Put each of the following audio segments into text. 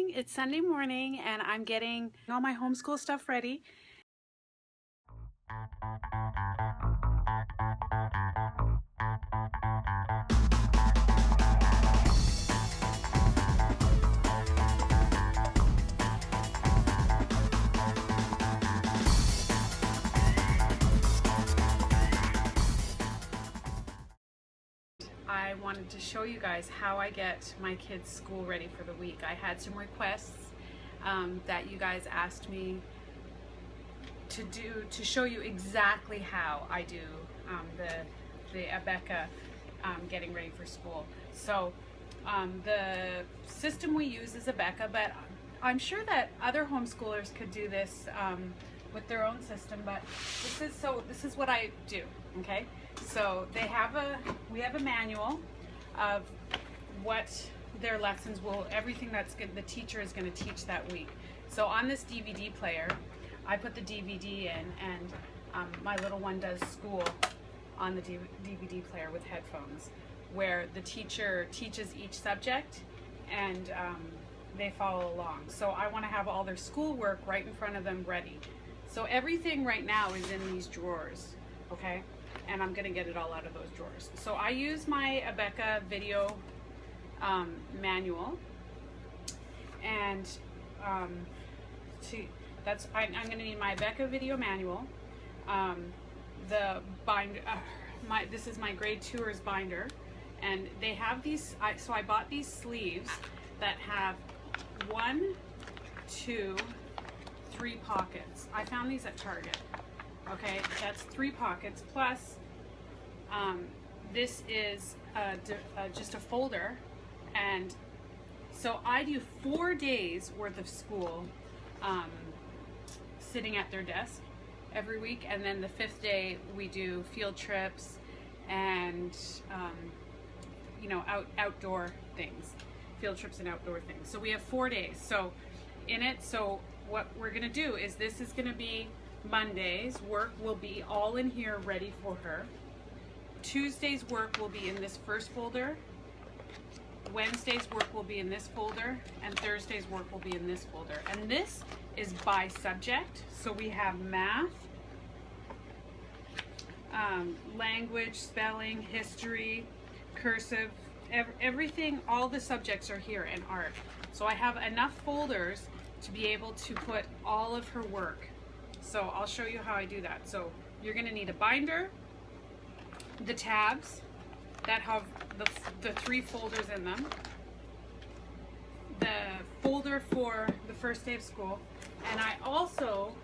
morning. It's Sunday morning and I'm getting all my homeschool stuff ready. I wanted to show you guys how I get my kids' school ready for the week. I had some requests that you guys asked me to show you exactly how I do the Abeka getting ready for school. So the system we use is Abeka, but I'm sure that other homeschoolers could do this with their own system, but this is what I do. Okay, so we have a manual of what their lessons will, everything the teacher is going to teach that week. So on this DVD player, I put the DVD in, and my little one does school on the DVD player with headphones, where the teacher teaches each subject and they follow along. So I want to have all their schoolwork right in front of them ready. So everything right now is in these drawers, okay? And I'm going to get it all out of those drawers. So I use my Abeka video manual, and I'm going to need my Abeka video manual, the binder. This is my grade 2ers binder, and they have these. So I bought these sleeves that have 1, 2, 3 pockets. I found these at Target. Okay, that's 3 pockets, plus this is just a folder, and so I do 4 days worth of school sitting at their desk every week, and then the 5th day we do field trips and outdoor things, field trips and outdoor things. So we have 4 days. So in it, so what we're gonna do is this is gonna be Monday's work will be all in here ready for her. Tuesday's work will be in this first folder. Wednesday's work will be in this folder, and Thursday's work will be in this folder. And this is by subject. So we have math, language, spelling, history, cursive, everything, all the subjects are here, and art. So I have enough folders to be able to put all of her work. So I'll show you how I do that. So you're going to need a binder, the tabs that have the 3 folders in them, the folder for the first day of school, and I also,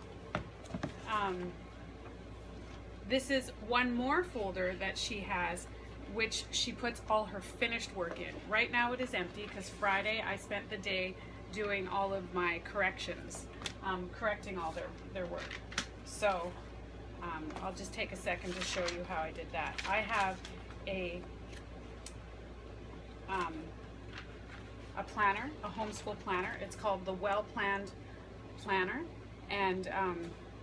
this is one more folder that she has, which she puts all her finished work in. Right now it is empty because Friday I spent the day doing all of my corrections, correcting all their work. So I'll just take a second to show you how I did that. I have a planner, a homeschool planner. It's called the Well Planned Planner, and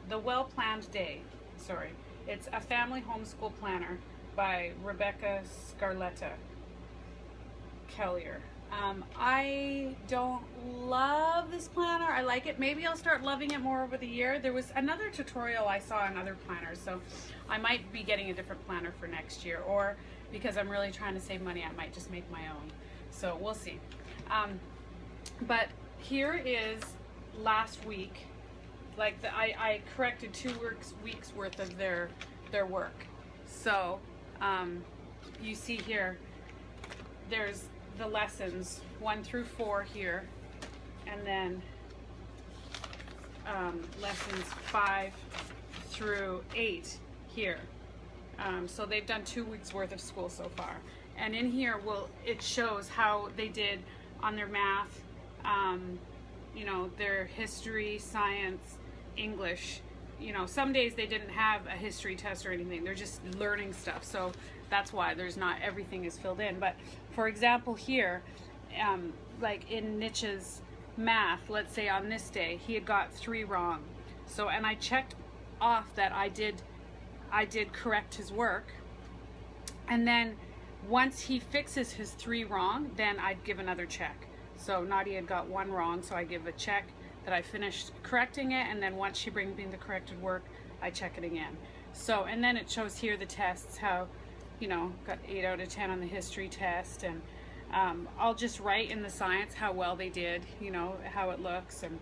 the Well Planned Day, sorry. It's a family homeschool planner by Rebecca Scarletta Kellier. I don't love this planner. I like it. Maybe I'll start loving it more over the year. There was another tutorial I saw on other planners, so I might be getting a different planner for next year, or because I'm really trying to save money, I might just make my own. So we'll see. But here is last week. Like I corrected 2 weeks worth of their work. So you see here, there's the lessons 1 through 4 here, and then lessons 5 through 8 here. So they've done 2 weeks worth of school so far. And in here, it shows how they did on their math, their history, science, English. Some days they didn't have a history test or anything. They're just learning stuff. So that's why there's not everything is filled in. But for example here, like in Niche's math, let's say on this day, he had got 3 wrong. So, and I checked off that I did correct his work. And then once he fixes his 3 wrong, then I'd give another check. So Nadia had got one wrong, so I give a check that I finished correcting it, and then once she brings me the corrected work, I check it again. So, and then it shows here the tests, how, you know, got 8 out of 10 on the history test, and I'll just write in the science how well they did, you know, how it looks, and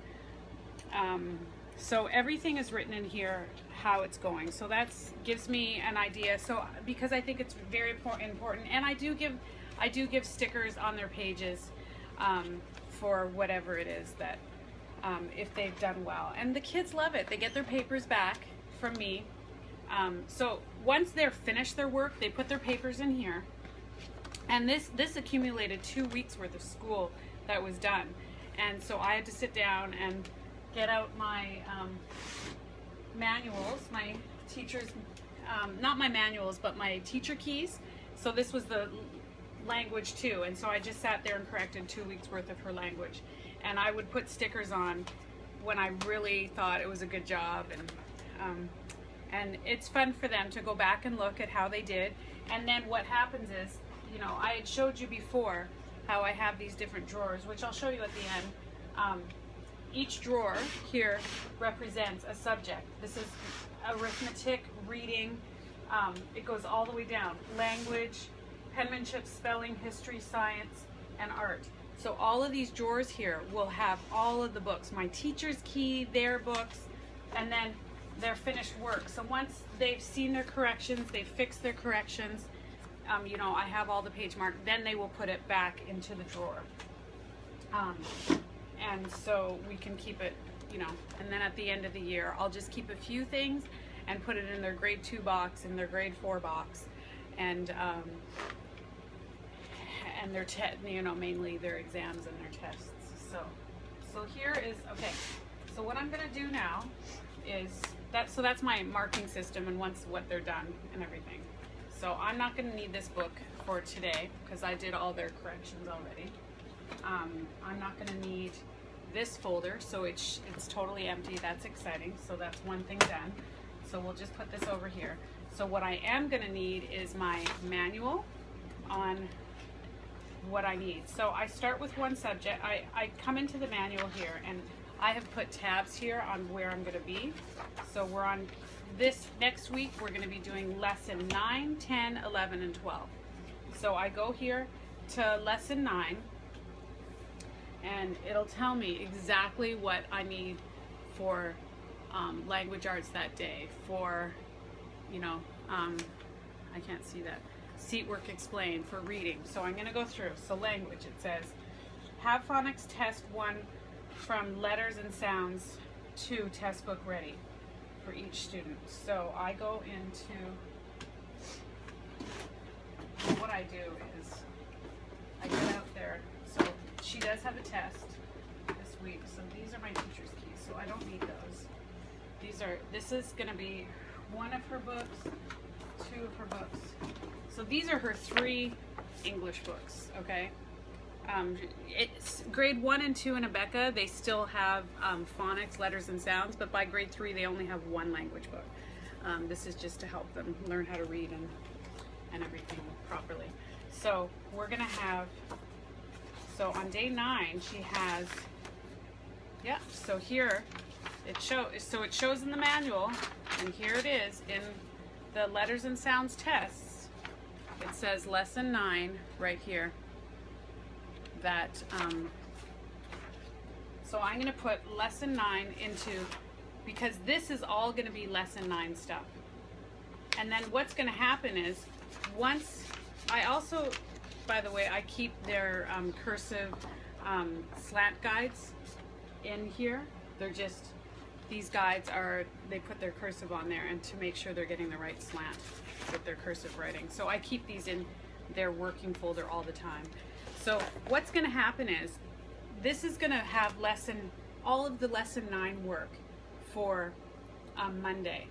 so everything is written in here, how it's going. So that gives me an idea. So because I think it's very important, and I do give stickers on their pages for whatever it is that if they've done well. And the kids love it. They get their papers back from me. So once they're finished their work, they put their papers in here. And this accumulated 2 weeks worth of school that was done. And so I had to sit down and get out my manuals, my teacher's, not my manuals, but my teacher keys. So this was the language too. And so I just sat there and corrected 2 weeks worth of her language. And I would put stickers on when I really thought it was a good job. And it's fun for them to go back and look at how they did. And then what happens is, you know, I had showed you before how I have these different drawers, which I'll show you at the end. Each drawer here represents a subject. This is arithmetic, reading, it goes all the way down. Language, penmanship, spelling, history, science, and art. So all of these drawers here will have all of the books, my teacher's key, their books, and then their finished work. So once they've seen their corrections, they've fixed their corrections, you know, I have all the page marked, then they will put it back into the drawer. And so we can keep it, you know, and then at the end of the year, I'll just keep a few things and put it in their grade 2 box, in their grade 4 box, and their you know, mainly their exams and their tests. So here is, okay, so what I'm gonna do now is that's my marking system, and once what they're done and everything. So I'm not gonna need this book for today because I did all their corrections already. I'm not gonna need this folder, so it's totally empty. That's exciting. So that's one thing done. So we'll just put this over here. So what I am gonna need is my manual on what I need. So I start with one subject. I come into the manual here, and I have put tabs here on where I'm gonna be. So we're on this next week, we're gonna be doing lesson 9, 10, 11, and 12. So I go here to lesson 9, and it'll tell me exactly what I need for language arts that day, for, you know, I can't see that, seat work explained, for reading. So I'm going to go through. So language, it says, have phonics test 1 from letters and sounds to test book ready for each student. So I go into, what I do is I get out there. So she does have a test this week, so these are my teacher's keys, so I don't need those. This is going to be 1 of her books, 2 of her books. So these are her 3 English books, okay? It's grade 1 and 2 in Abeka, they still have phonics, letters and sounds, but by grade 3 they only have 1 language book. This is just to help them learn how to read and everything properly. So we're going to have, so on day 9 she has, yeah, so here it shows in the manual, and here it is in the letters and sounds tests. It says lesson 9 right here. That so I'm going to put lesson 9 into, because this is all going to be lesson 9 stuff. And then what's going to happen is, once I also, by the way, I keep their cursive slant guides in here. They're just, these guides are, they put their cursive on there, and to make sure they're getting the right slant with their cursive writing. So I keep these in their working folder all the time. So what's going to happen is, this is going to have all of the lesson 9 work for Monday,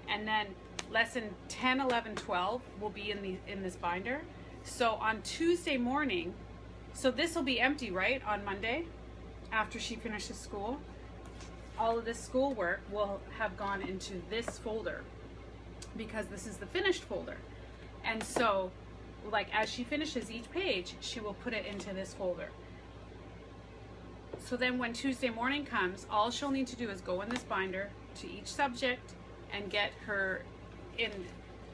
and then lesson 10, 11, 12 will be in this binder. So on Tuesday morning, so this will be empty, right, on Monday after she finishes school. All of this schoolwork will have gone into this folder, because this is the finished folder. And so, like, as she finishes each page, she will put it into this folder. so then when Tuesday morning comes, all she'll need to do is go in this binder to each subject and get her in.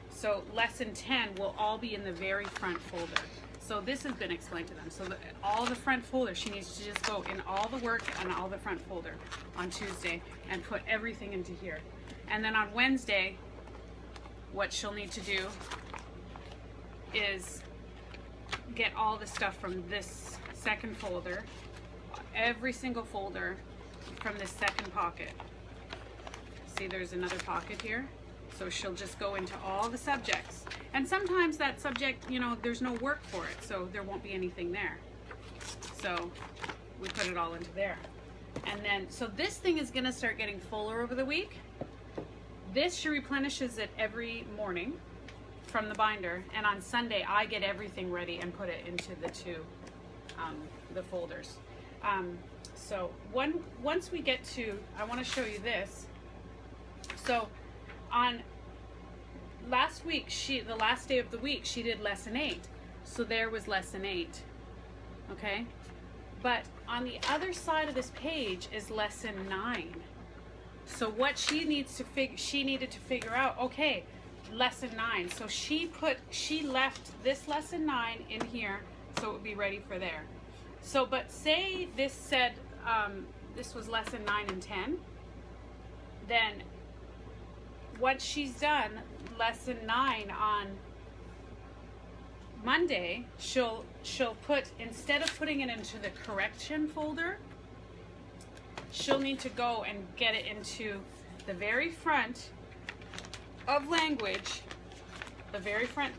So lesson 10 will all be in the very front folder. So this has been explained to them. So all the front folder, she needs to just go in all the work and all the front folder on Tuesday and put everything into here. And then on Wednesday, what she'll need to do is get all the stuff from this second folder, every single folder from this second pocket. See, there's another pocket here. So she'll just go into all the subjects. And sometimes that subject, you know, there's no work for it, so there won't be anything there. So we put it all into there. And then, so this thing is gonna start getting fuller over the week. This, she replenishes it every morning from the binder, and on Sunday I get everything ready and put it into the folders. So once we get to, I want to show you this. So on last week, the last day of the week, she did lesson 8. So there was lesson 8. Okay? But on the other side of this page is lesson 9. So what she needed to figure out, okay, lesson 9. So she left this lesson 9 in here so it would be ready for there. So, but say this said, this was lesson 9 and 10, then once she's done lesson 9 on Monday, she'll put, instead of putting it into the correction folder, she'll need to go and get it into the very front of language, the very front,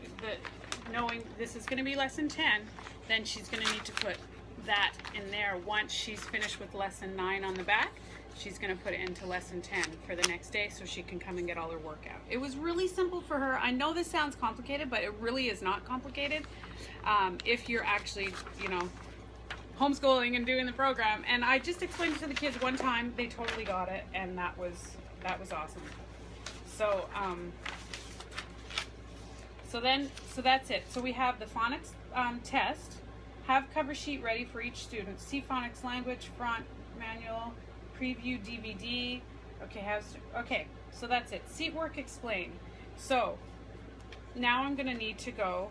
knowing this is going to be lesson 10, then she's going to need to put that in there. Once she's finished with lesson 9 on the back, she's going to put it into lesson 10 for the next day so she can come and get all her work out. It was really simple for her. I know this sounds complicated, but it really is not complicated if you're actually, you know, homeschooling and doing the program. And I just explained it to the kids one time. They totally got it, and that was awesome. So so that's it. So we have the phonics test. Have cover sheet ready for each student. See phonics language, front manual, preview DVD. Okay, so that's it. Seat work explained. So now I'm gonna need to go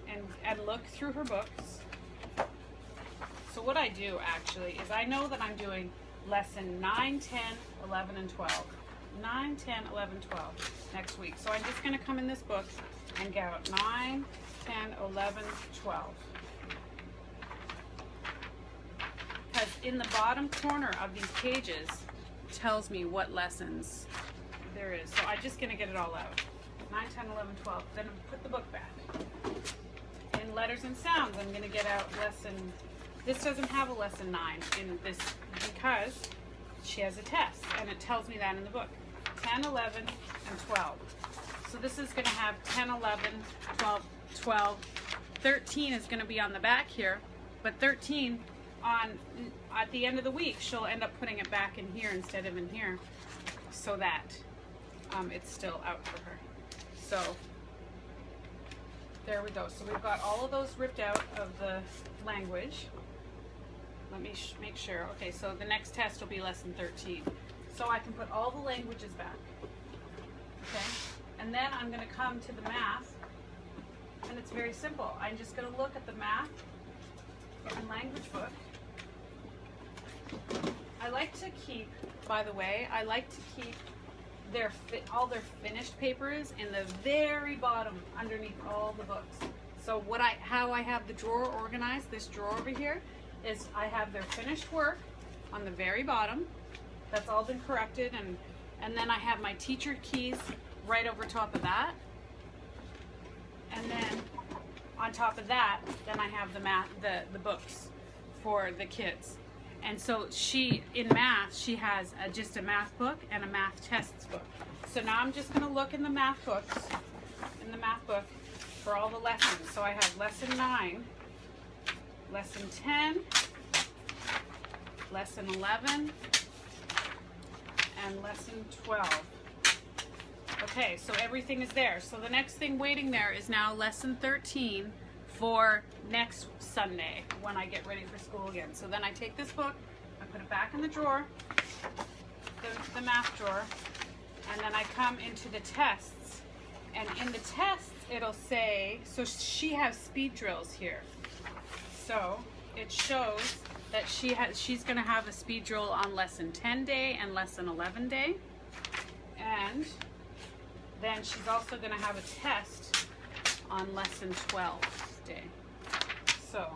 and look through her books. So what I do actually is I know that I'm doing lesson 9, 10, 11, and 12. 9, 10, 11, 12 next week. So I'm just gonna come in this book and get out 9, 10, 11, 12. Because in the bottom corner of these pages tells me what lessons there is. So I'm just going to get it all out. 9, 10, 11, 12. Then put the book back. In letters and sounds, I'm going to get out lesson, this doesn't have a lesson 9 in this because she has a test and it tells me that in the book. 10, 11, and 12. So this is going to have 10, 11, 12, 12. 13 is going to be on the back here, but 13 at the end of the week she'll end up putting it back in here instead of in here so that it's still out for her. So there we go. So we've got all of those ripped out of the language. Let me make sure. Okay, so the next test will be lesson 13. So I can put all the languages back. Okay, and then I'm going to come to the math, and it's very simple. I'm just going to look at the math and language book. I like to keep, by the way, I like to keep all their finished papers in the very bottom underneath all the books. So how I have the drawer organized, this drawer over here, is I have their finished work on the very bottom. That's all been corrected, and then I have my teacher keys right over top of that. And then on top of that, then I have the books for the kids. And so in math, she has just a math book and a math tests book. So now I'm just going to look in the math book for all the lessons. So I have lesson 9, lesson 10, lesson 11, and lesson 12. Okay, so everything is there. So the next thing waiting there is now lesson 13 for next Sunday when I get ready for school again. So then I take this book, I put it back in the drawer, the math drawer, and then I come into the tests. And in the tests, it'll say, so she has speed drills here. So it shows that she's going to have a speed drill on lesson 10 day and lesson 11 day. And then she's also going to have a test on lesson 12 day. So,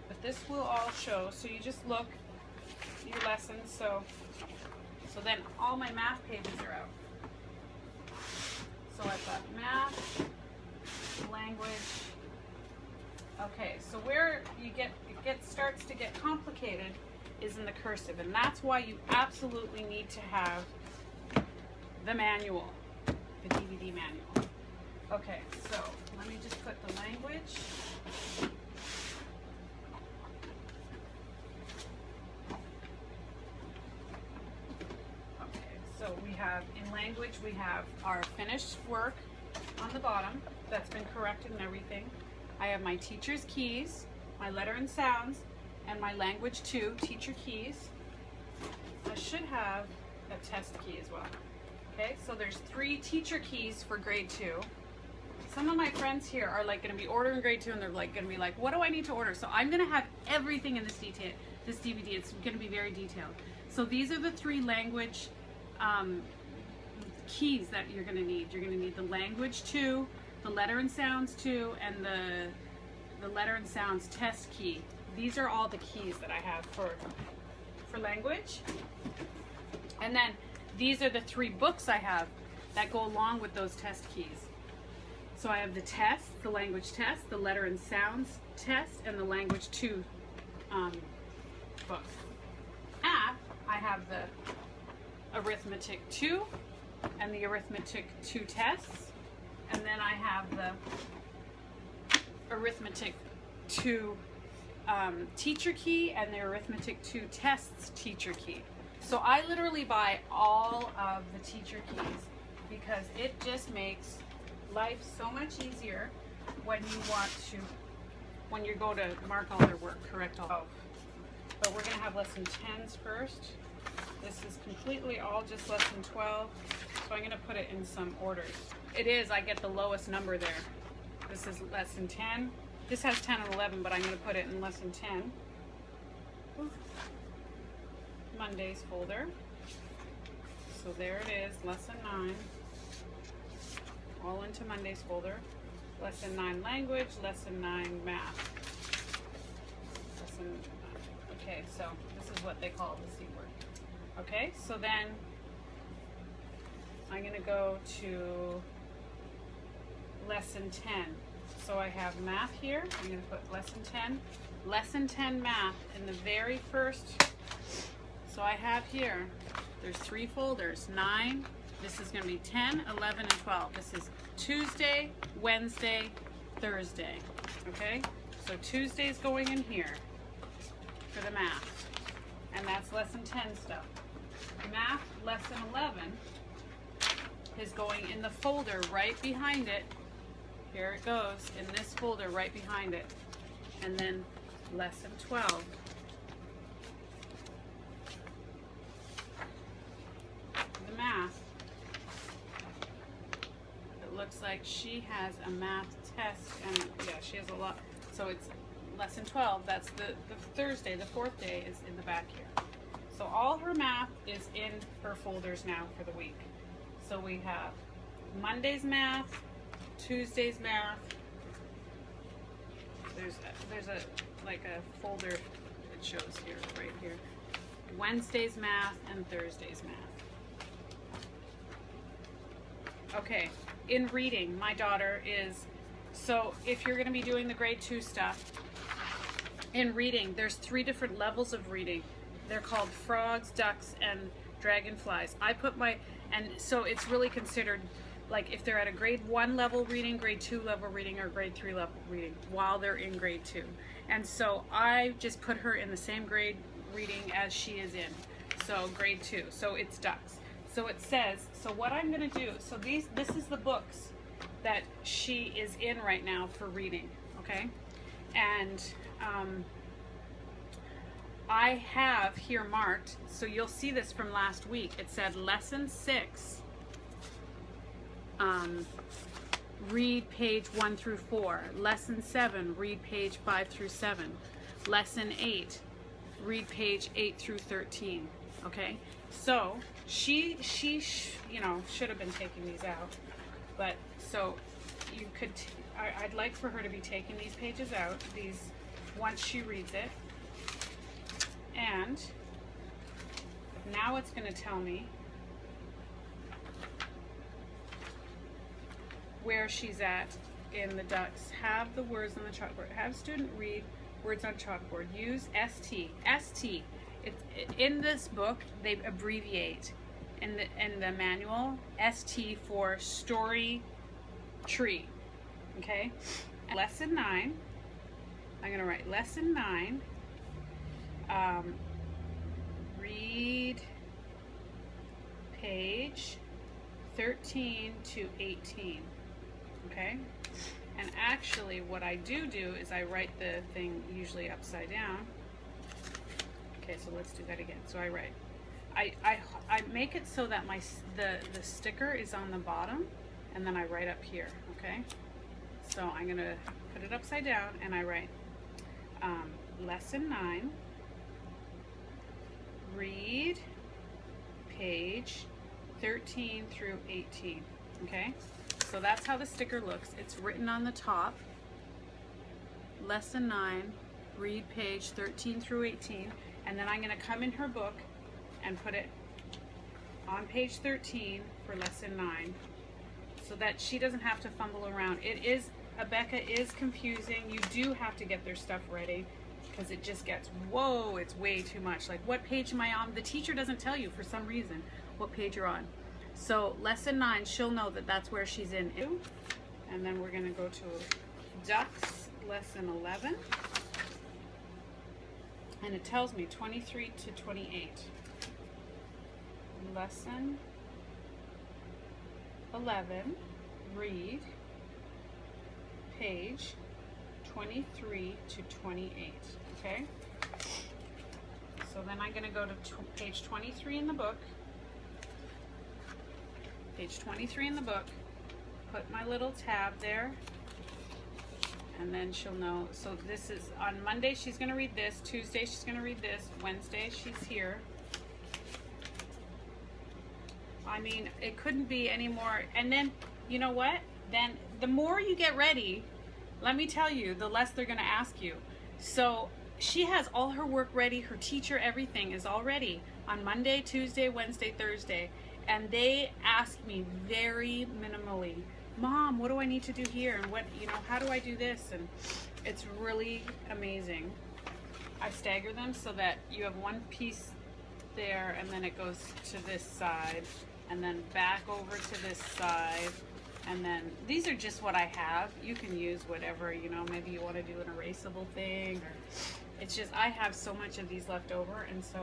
but this will all show. So you just look your lessons. So then all my math pages are out. So I've got math, language. Okay, so where it starts to get complicated is in the cursive, and that's why you absolutely need to have the manual, the DVD manual. Okay, so let me just put the language. Okay, so we have, in language, we have our finished work on the bottom that's been corrected and everything. I have my teacher's keys, my letter and sounds, and my language 2 teacher keys. I should have a test key as well. Okay, so there's 3 teacher keys for grade 2. Some of my friends here are like going to be ordering grade 2, and they're like going to be like, what do I need to order? So I'm going to have everything in this DVD. It's going to be very detailed. So these are the 3 language keys that you're going to need. You're going to need the language 2, the letter and sounds 2, and the letter and sounds test key. These are all the keys that I have for language. And then these are the 3 books I have that go along with those test keys. So I have the test, the language test, the letter and sounds test, and the language 2 book. Math, I have the arithmetic 2 and the arithmetic 2 tests. And then I have the arithmetic 2 teacher key and the arithmetic 2 tests teacher key. So I literally buy all of the teacher keys because it just makes life so much easier when you go to mark all their work, correct all. But we're going to have lesson 10s first. This is completely all just lesson 12. So I'm going to put it in some orders. It is, I get the lowest number there. This is lesson 10. This has 10 and 11, but I'm going to put it in lesson 10. Monday's folder. So there it is, lesson 9. All into Monday's folder. Lesson 9 language, lesson 9 math. Okay, so this is what they call the C word. Okay, so then I'm going to go to lesson 10. So I have math here. I'm going to put lesson 10. Lesson 10 math in the very first. So I have here, there's 3 folders. 9. This is going to be 10, 11, and 12. This is Tuesday, Wednesday, Thursday. Okay? So Tuesday's going in here for the math. And that's lesson 10 stuff. Math, lesson 11 is going in the folder right behind it. Here it goes, in this folder right behind it. And then lesson 12. The math. It looks like she has a math test, and yeah, she has a lot. So it's lesson 12, that's the Thursday, the 4th day is in the back here. So all her math is in her folders now for the week. So we have Monday's math, Tuesday's math. There's a folder it shows here, right here. Wednesday's math and Thursday's math. Okay, in reading, my daughter is, so if you're going to be doing the grade 2 stuff, in reading, there's 3 different levels of reading. They're called frogs, ducks, and dragonflies. And so it's really considered, like if they're at a grade 1 level reading, grade 2 level reading, or grade 3 level reading while they're in grade 2. And so I just put her in the same grade reading as she is in. So grade 2, so it's ducks. So it says, so what I'm gonna do, so this is the books that she is in right now for reading, okay? And I have here marked, so you'll see this from last week. It said lesson 6, read page 1 through 4. Lesson 7, read page 5 through 7. Lesson 8, read page 8 through 13. Okay, so she you know, should have been taking these out, but so you could. I'd like for her to be taking these pages out. These once she reads it. And now it's going to tell me where she's at in the ducks. Have the words on the chalkboard. Have student read words on chalkboard. Use ST. ST. In this book, they abbreviate in the manual ST for story tree. Okay? Lesson 9. I'm going to write lesson 9. Read page 13 to 18. Okay? And actually what I do is I write the thing usually upside down. Okay, so let's do that again. So I write, I make it so that the sticker is on the bottom, and then I write up here. Okay? So I'm gonna put it upside down and I write lesson 9. Read page 13 through 18. Okay, so that's how the sticker looks. It's written on the top. Lesson 9, read page 13 through 18, and then I'm going to come in her book and put it on page 13 for lesson 9, so that she doesn't have to fumble around. Abeka is confusing. You do have to get their stuff ready, because it just gets, whoa, it's way too much. Like, what page am I on? The teacher doesn't tell you for some reason what page you're on. So lesson 9, she'll know that that's where she's in. And then we're going to go to ducks, lesson 11. And it tells me 23 to 28. Lesson 11, read page 23 to 28. Okay, so then I'm going to go to page 23 in the book. Page 23 in the book. Put my little tab there, and then she'll know. So this is on Monday. She's going to read this. Tuesday she's going to read this. Wednesday she's here. I mean, it couldn't be any more. And then, you know what? Then the more you get ready, let me tell you, the less they're going to ask you. So she has all her work ready. Her teacher, everything is all ready on Monday, Tuesday, Wednesday, Thursday. And they ask me very minimally, Mom, what do I need to do here? And what, you know, how do I do this? And it's really amazing. I stagger them so that you have one piece there, and then it goes to this side, and then back over to this side. And then these are just what I have. You can use whatever, you know, maybe you want to do an erasable thing, or it's just, I have so much of these left over. And so,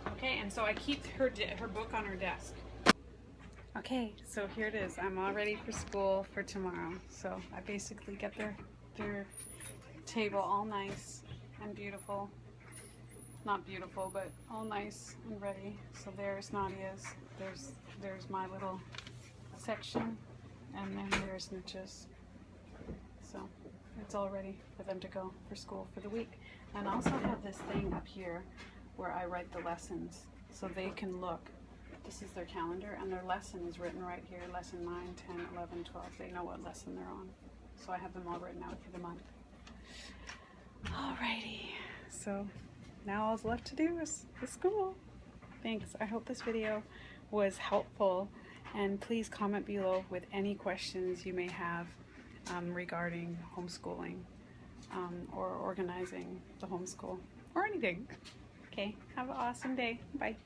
okay, and so I keep her book on her desk. Okay, so here it is. I'm all ready for school for tomorrow. So I basically get their table all nice and beautiful. Not beautiful, but all nice and ready. So there's Nadia's. There's my little section, and then there's Nitch's. So it's all ready for them to go for school for the week. And I also have this thing up here where I write the lessons, so they can look. This is their calendar, and their lesson is written right here. Lesson 9, 10, 11, 12. They know what lesson they're on. So I have them all written out for the month. Alrighty. So now all's left to do is the school. Thanks. I hope this video was helpful, and please comment below with any questions you may have regarding homeschooling or organizing the homeschool or anything. Okay, have an awesome day. Bye.